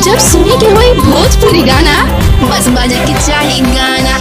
जब सुने के होई भोजपुरी गाना बस बजे के चाही गाना।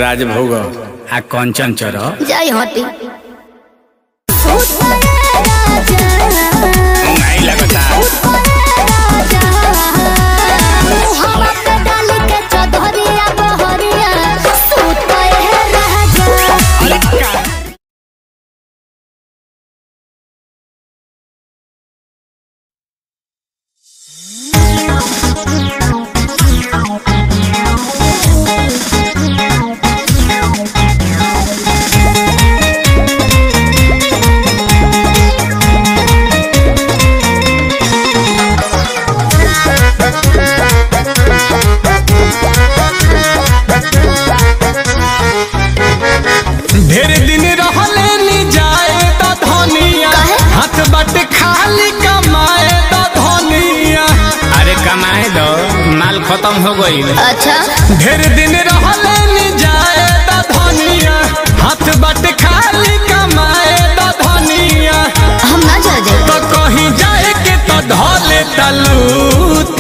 राजभोग आ कंचन चर जय हटी नहीं लगता खत्म हो गई। अच्छा ढेर दिन रहले नि जाए ता धनिया हाथ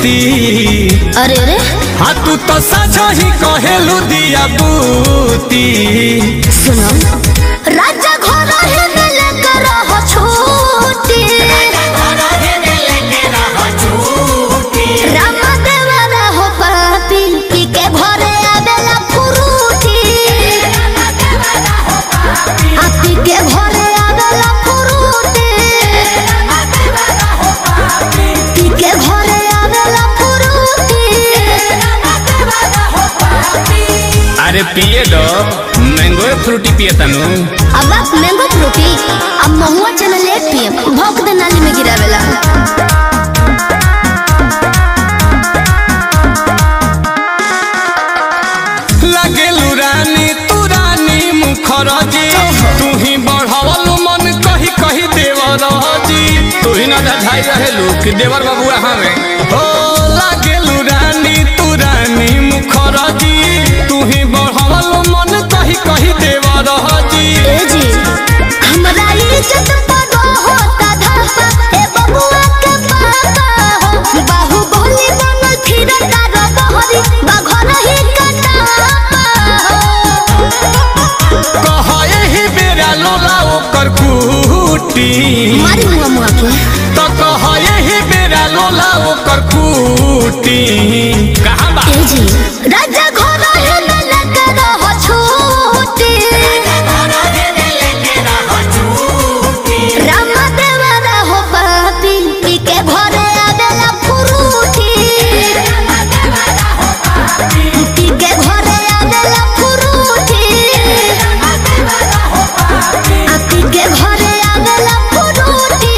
सूती। अरे अरे हाँ तू तो सजा ही कहेलू दिया बूती। सुनो राजा घर है मिले करो छूटी राम देवरा हो पापी पी के घरे आवेला फुरूटी आपी के घरे आवेला फुरूटी पी के घरे आवेला फुरूटी। अरे पिए दो मैंगो फ्रूटी पिए तनु। अब आप मैंगो फ्रूटी अब महुआ चना लेट पिए भौंक दे नाली में गिरावेला। लगेलू रानी तू रानी मुखरजी तू ही बढ़ावलू मन कही कही देवरजी। तू ही ना धाई रहेलू कि देवर बाबुआ हमें। ओ लगेलू रानी तू रानी मुखरजी तू ही बढ़ावलू मन कही कही देवरजी। ए जी हमरा इज्जत पर होता धापा ए बबुआ के पापा हो बाहुबली बनल फिरता रबहरी बाघर ही कटापा हो कह एही बेरा लोला ओकर कुटी। मारी मुआ मुआ के तो कह एही बेरा लोला ओकर कुटी। कहाँ बा? ए जी राजा घर है मिले करो छूटी राम देवरा हो पापी पी के घरे आवेला फुरूटी पी के घरे आवेला फुरूटी पी के घरे आवेला फुरूटी।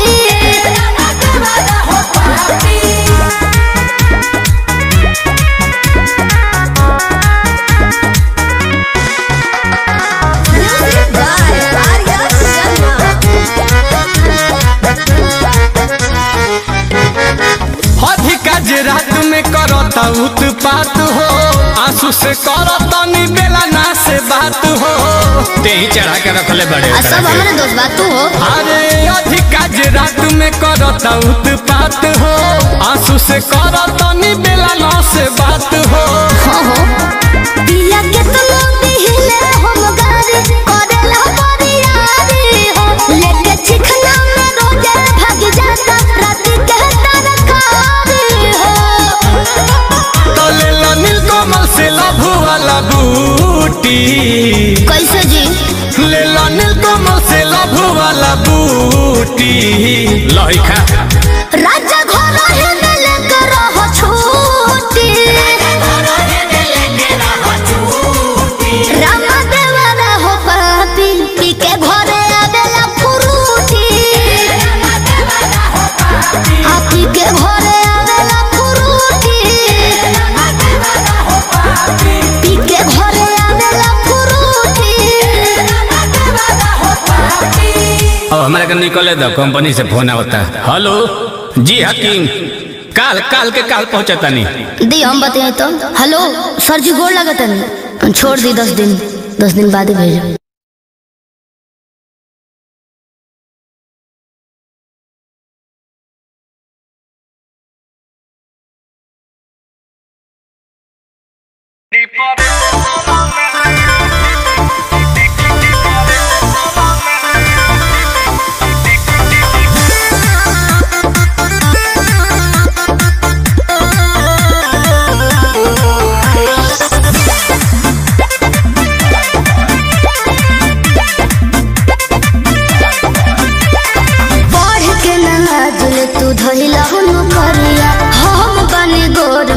अधिका जे रात में करता उत्पात हो आंसू से करता नी बेला ना से बात हो। ते ही चढ़ा के रखले बड़े आ सब हमारे दोस्त बात तू हो अरे अधिका जे रात में करता उत्पात हो आंसू से करता नी बेला ना से बात हो। पिया के तुम दिहिले हम गारी करेला बरियारी हो लेके चिखना में रोजे भाग जाता रात के तरकारी हो तो ले लो नीलकमल से लभू वाला बूटी। कैसे जी ले लो नीलकमल से लभू वाला बूटी। लही खा। राजा घर है मिले करो छूटी राम देवरा हो पापी पी के घरे आवेला फुरूटी आपी के घरे आवेला फुरूटी पी के घरे आवेला फुरूटी। अब हमारे के निकले दो कंपनी से फोन आवता। हेलो जी हकीम काल काल के काल पहुँचता नहीं। दी हम बताए तो हेलो सर जी गोड़ लगता नहीं छोड़ दी 10 दिन बाद ही भेजो।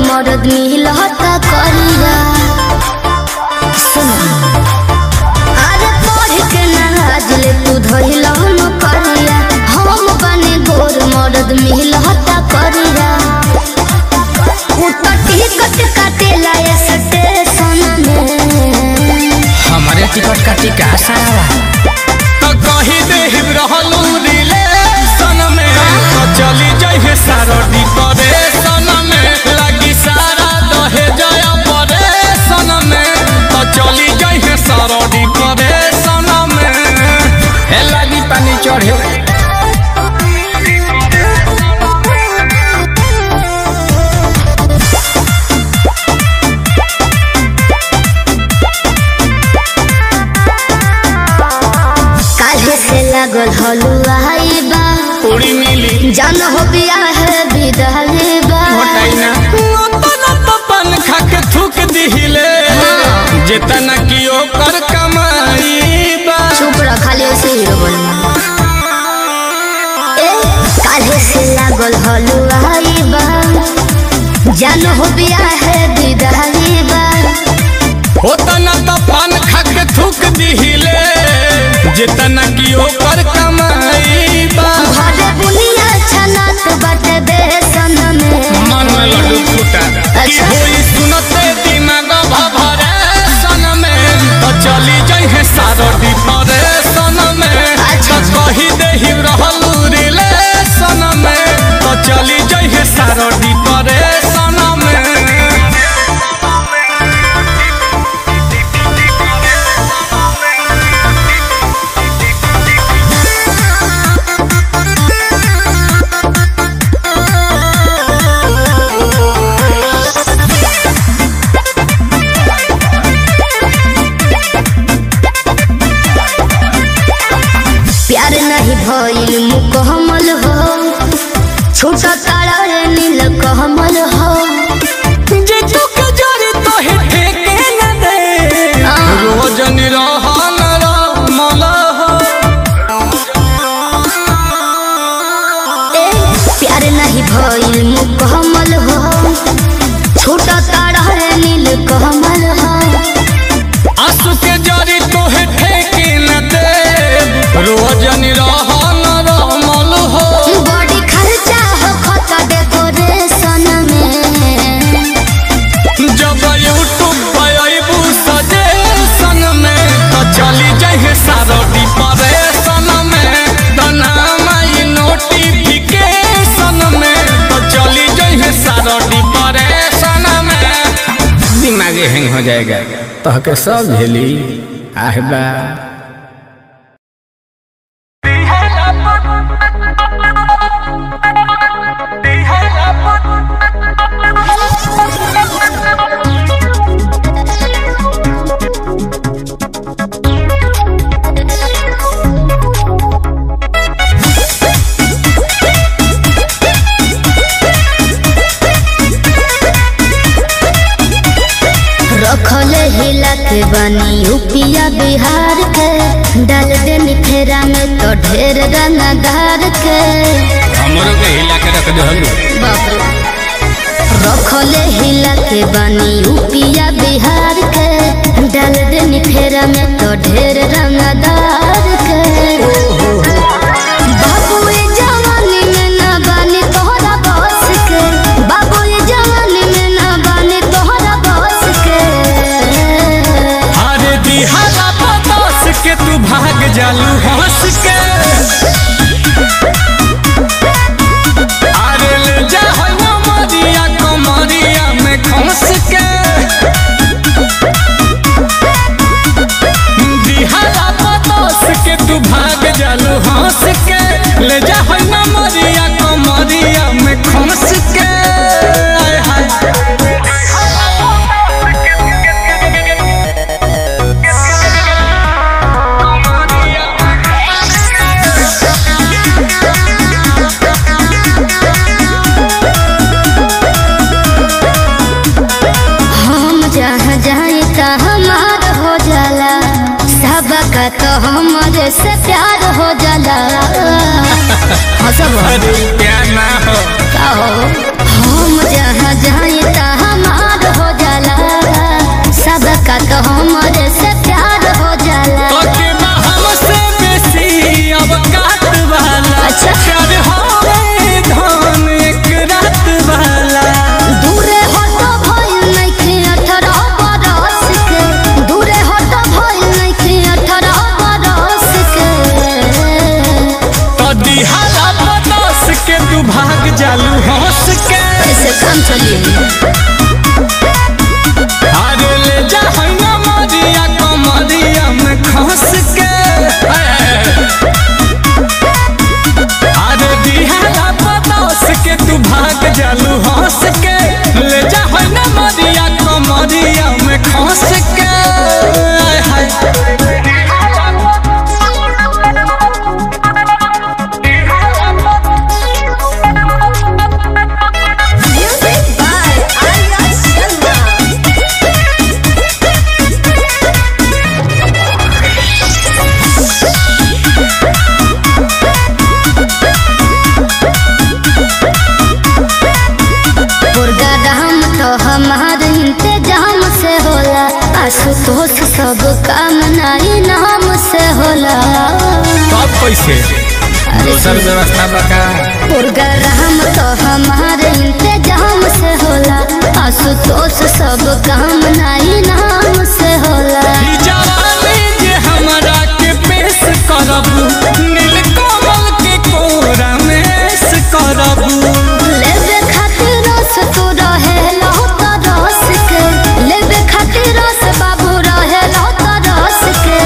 मरद मिलता करिया अरे पढ़ के नाज ले तू धइला न करिया हम बने गोर मरद मिलता करिया उतटी कट काटेला स्टेशन में हमारे टिकट काटी का सारा तो कही दे रहलू रिलेशन में तो चली जाइए सारा डिप्रेशन में लगी सारा दहे जया परेशन में तो चली जाइए सारा डिप्रेशन में हे लगी पानी चढ़े पागल हलुआई बा पूरी मिली जान हो बिया है विदाई बा मोटाई ना ओतना तो पान खा के थूक दिहिले जितना की ओकर कमाई बा चुप रह खाली ऐसे हीरो बनना काहे से लागल हलुआई बा जान हो बिया है विदाई बा ओतना तो पान खा के थूक दिहिले जितना की ओकर कमाई बा घरे बुनिया छनात बाटे बेसन में मन में लड्डू फूटा की होई सुनते दिमाग भभरे सन में तो चली जाई है सारडी परे सन में तो कही देहि रहलू रिले सन में तो चली जाई है सारडी परे सन में प्यार नहीं भइल मुकम्मल हो छोटा तारा रे नील कमल हो जे तू के जरी तो है ठेके न दे रोज निरहन रमल हो प्यार नहीं भइल मुकम्मल हो छोटा तारा रे नील कमल हो आंसू के जरी तो है ठेके न दे रोज निरहन रमल हो बड़ी खर्चा हो खता डेकोरेशन में जब यूट्यूब पे आइबू सजेशन में तो चली जाए सारडी परेशन में तो नाम आई नोटिफिकेशन में तो चली जाए सारडी परेशन में दिमाग हैंग हो जाएगा तो के सब झेली आहबा रखले हिला के बनी यूपिया बिहार के डाल दे फेरा में तो ढेर रंगदार के हमरो के हिला के रख दहलू बाप रे रखले हिला के बनी यूपिया बिहार के डाल दे फेरा में तो ढेर रंगदार के बाबू ये जवानी में ना बनी तोहरा बस के बाबू ये जवानी में ना बनी तोहरा बस के अरे दिहाला बदस के तू भाग जालू हंस के अरे ले जा हो मरिया कमरिया में खंस के दिहाला बदस के तू भाग जालू हंस के ले जा हो मरिया कमरिया में खंस के आय हाय हम जहाँ जाए ता हमार हो जाला सबका तो हमारे से प्यार हो जाला हंसब अरे क्या ना हो का हो हम जहाँ जाए ता हमार हो जाला सबका तो हमारे से प्यार हो जाला ओके बा हमसे बेसी अब काट वाला अच्छा। प्यार होवे धन एक रात वाला दूरे हटो भइल नइखे 18 बरस के दूरे हटो भइल नइखे 18 बरस के तो दिहाला बदस के तू भाग जालू हंस के ऐसे काम चलिए अरे ले जा हन्ना मरिया काम नहीं नाम से होला। तब कैसे दूसर व्यवस्था बका? प्रोग्राम तो हमारे इंतजाम से होला, आशुतोष सब काम नहीं नाम से होला। जवानी जे हमरा के पेश करब, नीलकमल के कोरा में से करब। लेबे खातिर रस तू रहेला तो रस के, लेबे खातिर रस बाबू रहेला तो रस के।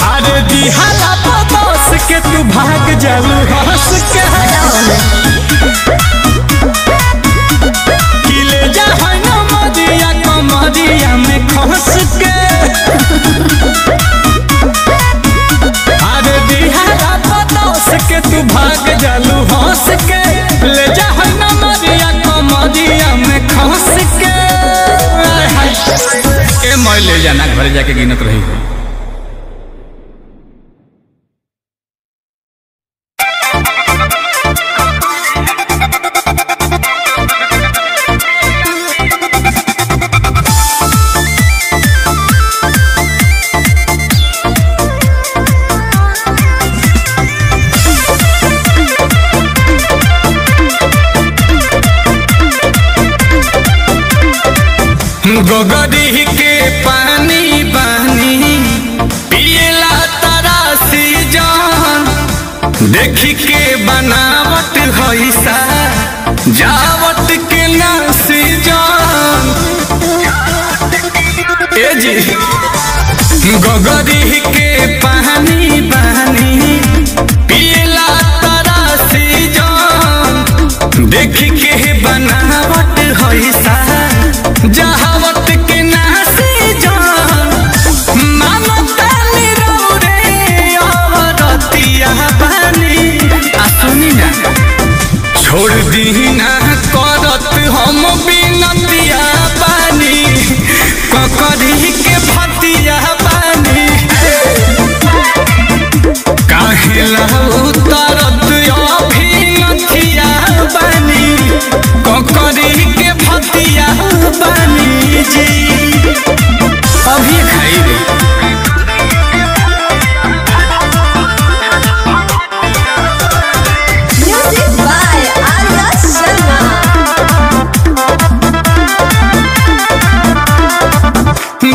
अरे दिहाला बदस के तू भाग जालू हंस के। किले जा है न मदिया कमरिया में खस के। अरे दिहाला बदस के तू भाग जालू हंस के। ले जा है न मदिया कमरिया में खस के। ए मैं ले जाना घर जाके गिनत रही हो। गोगरी के पानी बानी पियला तरासी जान, देखी के बनावट होइसा जावट के नासी जान। ए जी गोगरी के पानी बानी पियला तरासी जान, देखी के बनावट होइसा जहावत के नासी जान। मानता निरौरे औरतिया बानी। आ सुनी ना, छोड़ दी ना करत हम बिनतिया बानी, ककरी के भतिया बानी। काहे ला उतरत अभिनतिया बानी, ककरी के भतिया बानी जी। अभी खाई रे। Music by Arya Sharma।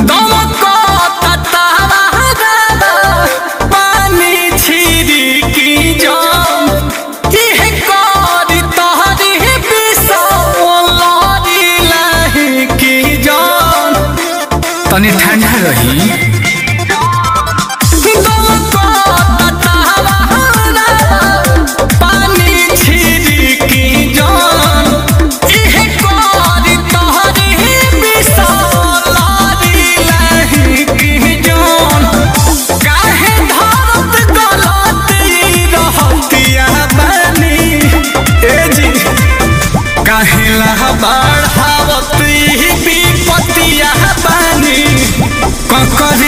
दमको ततावा दादा पानी छिरी की जाम, इह करी तहरी बिसौलारी लही की जाम। तनी ठंडा रही। दमको ततावा दादा पानी छिरी की जाम, इह करी तहरी बिसौलारी लही की जाम। काहे धरत गलत रहतिया बानी। ए जी काहे ला बढ़ावत विपतिया बानी, ककरी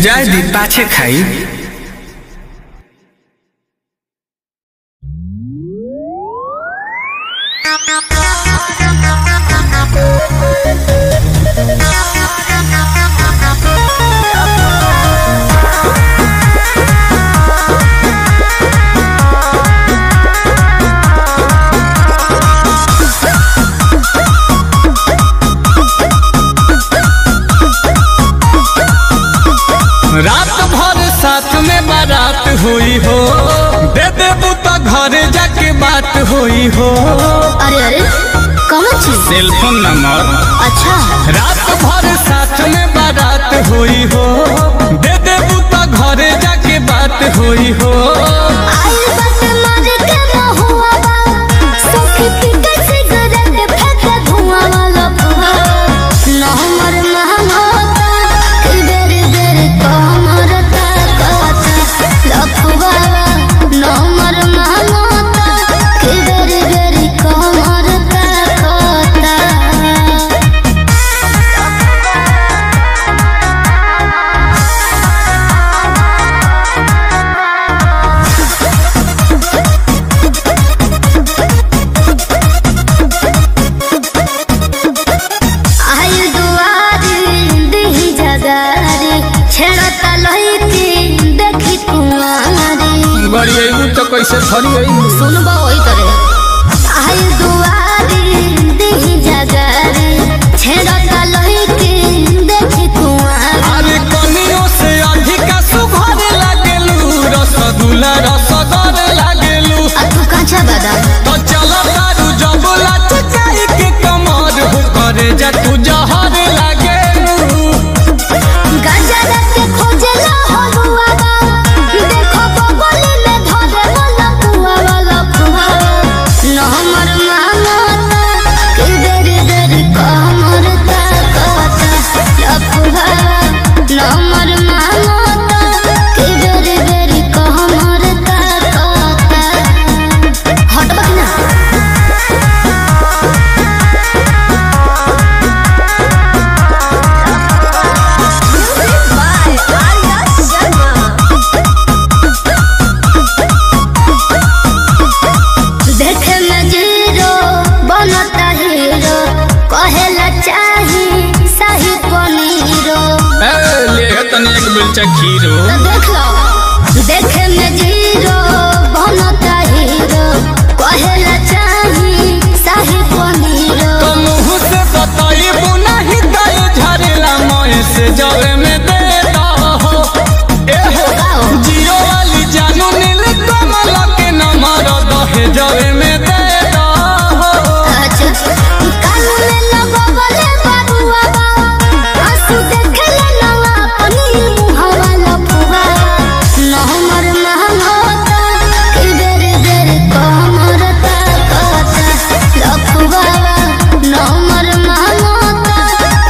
जाए दी पाछे खाई। रात भर साथ में बारात हुई हो, दे देबू तो घरे जाके बात हुई हो। अरे अरे कौन चीज? Cellphone number. अच्छा। रात भर साथ में बारात हुई हो, दे देबू तो घरे जाके बात हुई हो। आई बस मार के महुआ बा, सखी पीके सिगरेट फेंक धुआं वाला फुआ। न हमर महंगोता कि बेरी बेरी कमर ताकता लफुआ। न हमर महंगोता कि बेरी बेरी कमर ताकता। आई दुआरी दिही जगारी, छेड़ता लईकी देखी कुंवारी। बड़ी तो कैसे फरी सुनबो ओई तरे। आई दुआरी दिही जगारी, छेड़ता लईकी देखी कुंवारी। अरे कनियों से अधिका सुघर लागेलू, रसगुल्ला रसगर लागेलू। आ तू काचा बादाम। तो चलो तारू जबला चकाई के कमर हो, करे जा तू जहर लागेलू। गांजा रखे खोजला हलुआ बा, देखो बगली में धरे वाला पुआ वाला पुआ। न हमर मांगता कि देरी देरी कमर ताकता लफुआ। न हमर मांगता कि देरी देरी कमर ताकता। हटबा ना। देखे में जीरो बनता हीरो, कहेला चाही शाही पनीरो। ले तने एक बिलचा खीरो। तो देख लो। देखे में जीरो बनता हीरो, कहेला चाही शाही पनीरो। तो मुँह से बताई बुनाही दाई झरेला, मोए से जवे में दे हो। ए हो जियो वाली जानू नील कमल के नंबर दहे जवे में दे हो। अच्छा कान में लगवले बाबुआ बा, आंसू देखले ना अपनी मुहवा लफुआ। न हमर महंगोता कि बेरी बेरी कमर ताकता लफुआ। न हमर महंगोता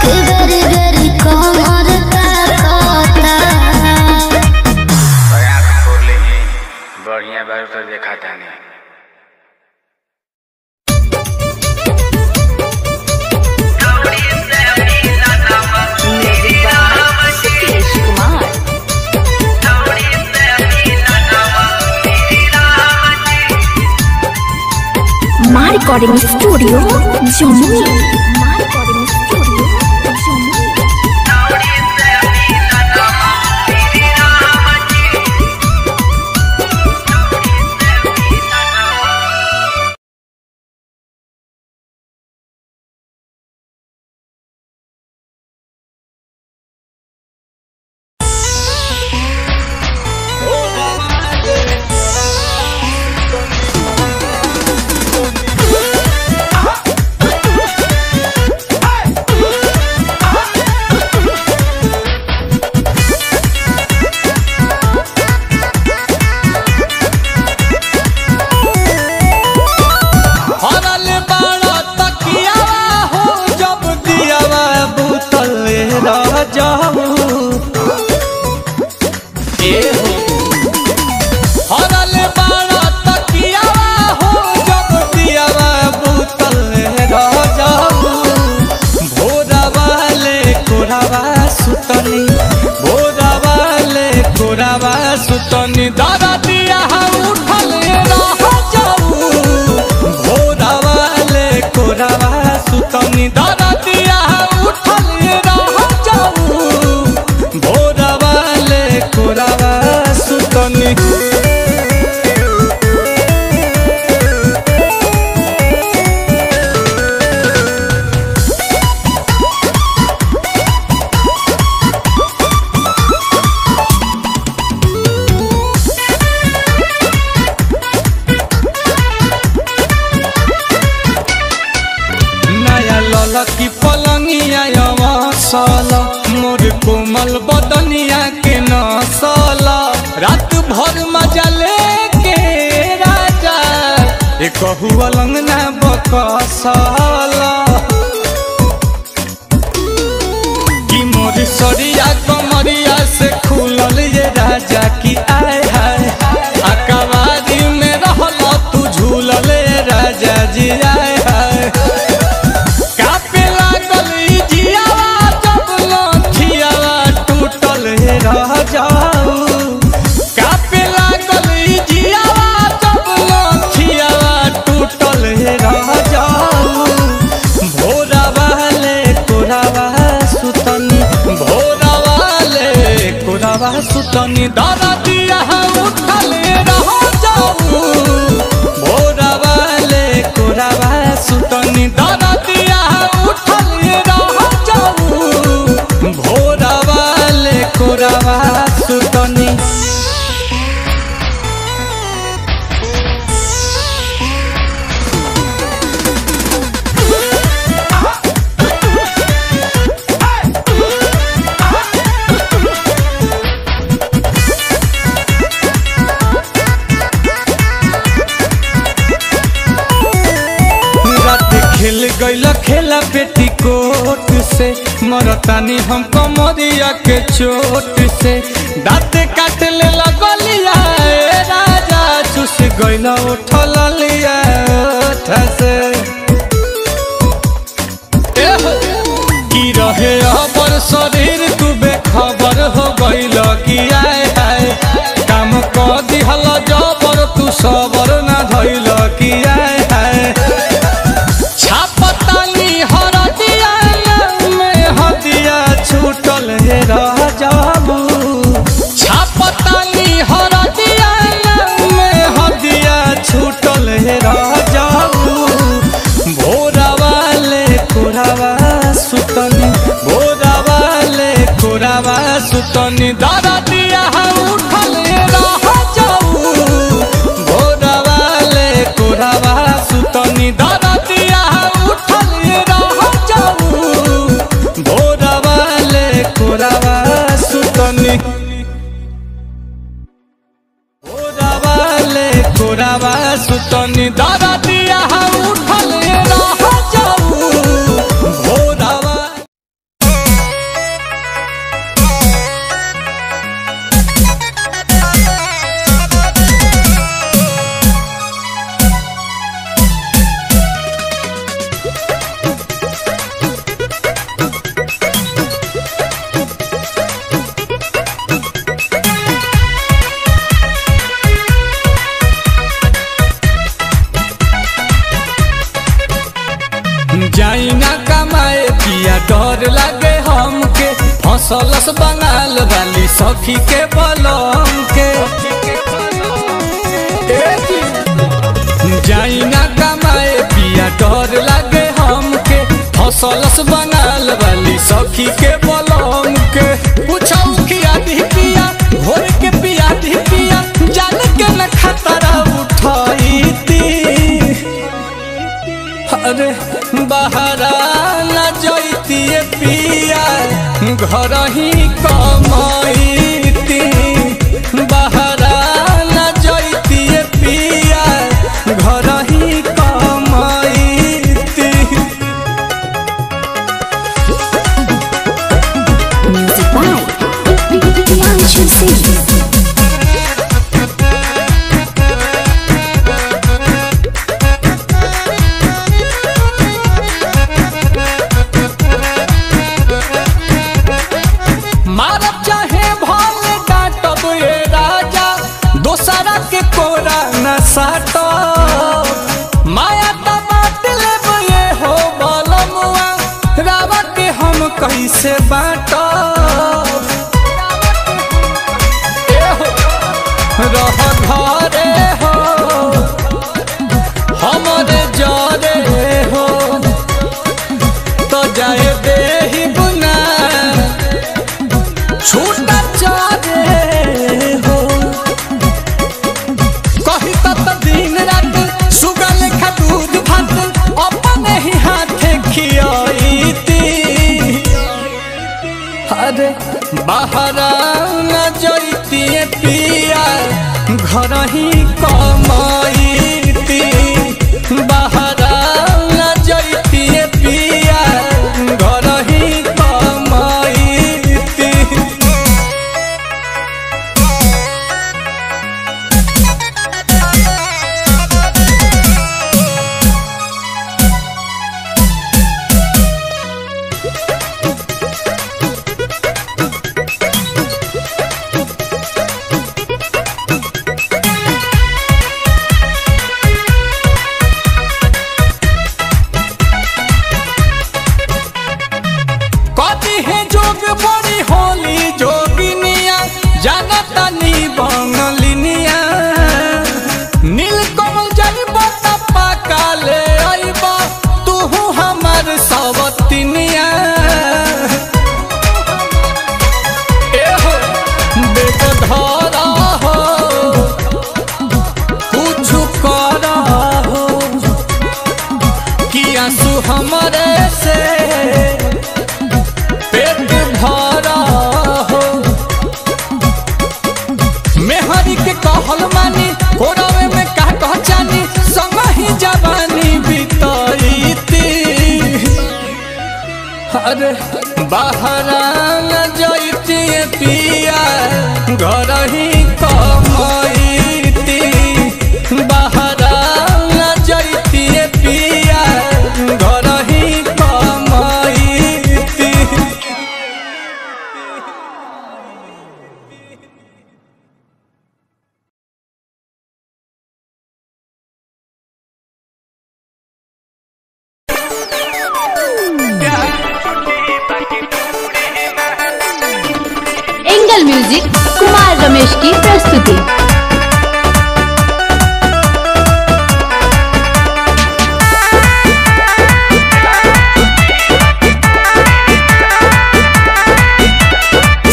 कि बेरी बेरी कमर ताकता। बढ़िया बार तो देखा था नहीं। माँ रिकॉर्डिंग स्टूडियो जमुई। माँ रिकॉर्डिंग स्टूडियो जमुई। कौशल मोर कोमल बदनिया के नसल रात भर मजा लेके राजा एक अलंगना बकसल कि मोर सरिया कमरिया से खुलल ये राजा की आय हाय अकवारी में रहल तू झूलल राजा जी आय हाय कापे लागल जियावा जब लठियावा टूटल रह जाऊ कापे लागल जियावा जब लठियावा टूटल रह जाऊ भोरा वाले कोरावा सुतनी भोरा वाले कोरावा सुतनी दादा दिया उठल रह जाऊ भोरा वाले कोरावा सुतनी दादा दिया उठल रह जाऊ भोरा वाले कोरावा सुतनी खेल गईल खेला पेटीकोट से मरतानी हम कमरिया के चोट से दाँत काट ले लगलिया राजा चुस गईल उठल लिया से की रहे अबर शरीर तू बेखबर हो गईल कि आय हाय काम क दिहल जबर तू सबर ना धइल कि आय हाय छूटल रह जाबू छापतानी हरदिया में हदिया छूटल रह जाबू भोरा वाले कोरावा सुतनी भोरा वाले कोरावा सुतनी दादा दिया उठल रह जाऊ भोरा वाले कोरावा सुतनी दादा दिया उठल रह जाऊ भोरा वाले कोरावा सुतनी भोरा वाले कोरावा सुतनी दादा दिया उठल रह जाऊ भोरा जाई ना कमाए पिया डर लागे हमके हंसलस बंगाल वाली सखी के बलम के जाई ना कमाए पिया डर लागे हमके हंसलस बंगाल वाली सखी के बलम के पूछाऊ किया दी पिया भोर के पिया दी पिया जान के न खतरा उठाई थी अरे बहरा न जैती पिया घर ही कमाईती बहरा न जैती पिया घर ही कमाईती Music by Priyanshu Singh. मारब चाहे भले डांटब ये राजा दोसरा के कोरा न साटो माया त बात लेब ये हो बलमुआ रावा के हम कैसे बाटो रह घरे हो हमरे जरे हो तो जाए देही बुना छूटा चाहे हो कही तत दिन रात सुगल खा दूध भात अपने ही हाथ खियाईती बाहरा न जइतिए पिया घर ही कमाईती बाहरा न जइतिए पिया घर ही कमाईती बड़ी होली जोगिनिया जानता नी बनलिनिया नीलकमल जाइबा तपा काले आइबा तू हमर सवतिनिया एहो बेगधरा हो कुछ करा हो कि आंसू हमरे से पेट भरा हो मेहरी के कहल मानी कोरावे में का कहचानी संग ही जवानी बिताईती अरे बाहरा न जइती पिया घर ही कमाईती बाहरा न जइती पिया घर ही कमाईती एंगल म्यूजिक कुमार रमेश की प्रस्तुति।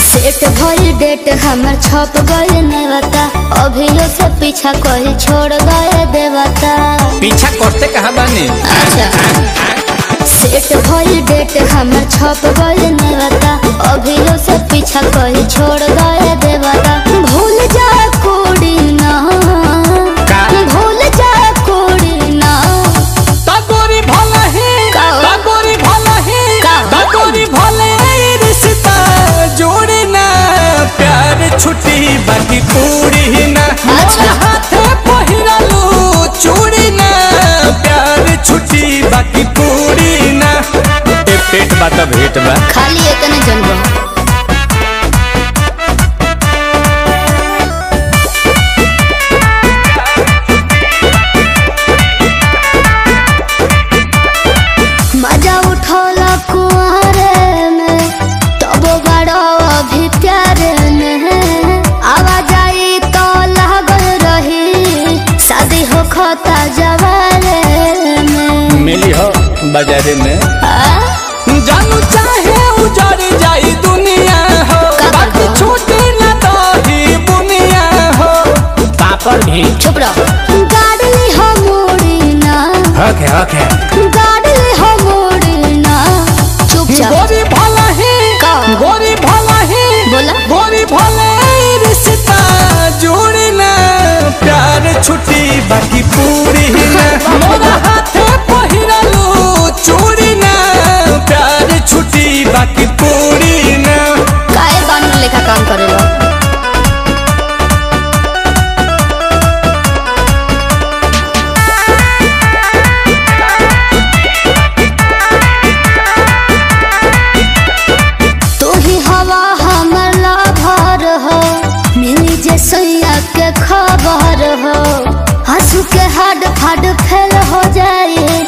सेट भइल डेट हमर छप गइल नेवता अभियो से पीछा कोई छोड़ गए देवता पीछा करते कहाँ बानी अच्छा सेट भइल डेट हमर छप गइल नेवता अभियो से पीछा कोई छोड़ गए देवता भूल जा कोड़ी ना भूल जा कोड़ी ना तगोरी भला ही तगोरी भला ही तगोरी भले रिश्ता जोड़ी ना प्यार छुट्टी बाकी पूरी ना हाथे पहिरालू चूड़ी ना प्यार छुट्टी बाकी पूरी ना पेट बात भेट बा खाली इतने जनबो मजा उठौला कुआरे में तब बड़ा अभी प्यारे में आवाज आई तो लागल रही शादी हो खता जवारे में मिली हो बाजारे में जानू चाहे उजड़ जाई दुनिया हो बाकी छूटी ना दही बुनिया हो पापड़ भी चुप रहो गाड़ी हो मोड़ी ना हक है गाड़ी हो मोड़ी ना चुपचाप गोरी भला ही गोरी भला ही बोला गोरी भले रिश्ता जोड़ी ना प्यार छुट्टी बाकी पूरी ना मोरा हाथे पहिरालू चूड़ी ना प्यार छुट्टी बाकी पूरी ना काहे बानर लेखा काम करेला तू ही हवा हमर लाभर हो मिली जे सैया के खबर हो हंसू के हड फड फेल हो जाए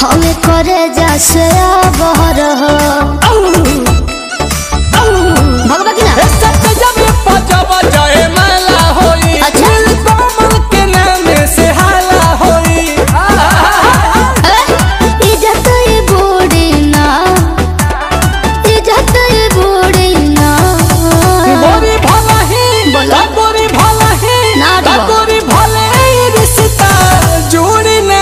हमें करे जा से बहर हो भगवा की ना सत्य जब पजब जाए माला होई अच्छा। कमल के नाम से हाला होई इज्जत बूढ़ी ना इज्जत बूढ़ी ना गोरी भला ही बोला। गोरी भला ही ना डबा। गोरी भले रिश्ता जोड़ी ना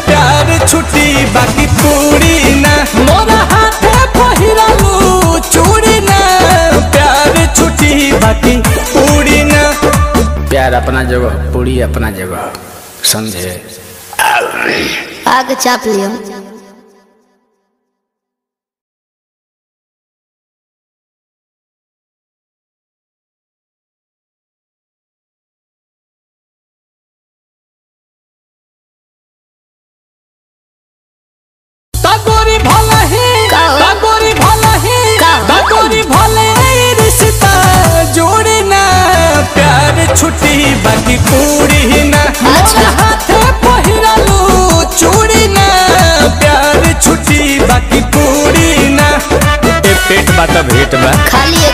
प्यार छुट्टी बाकी पूरी ना मोरा हाथे पहिरालू प्यार अपना जगह, पूरी अपना जगह, समझे? आगे चाप लियो। तगोरी भला ही, तगोरी भला ही, तगोरी भले रिश्ता जोड़ी ना, प्यार छुट्टी बाकी पूरी ना। अच्छा। हाथे पहिरालू चूड़ी ना, प्यार छुट्टी बाकी पूरी ना। पेट बात भेट बा खाली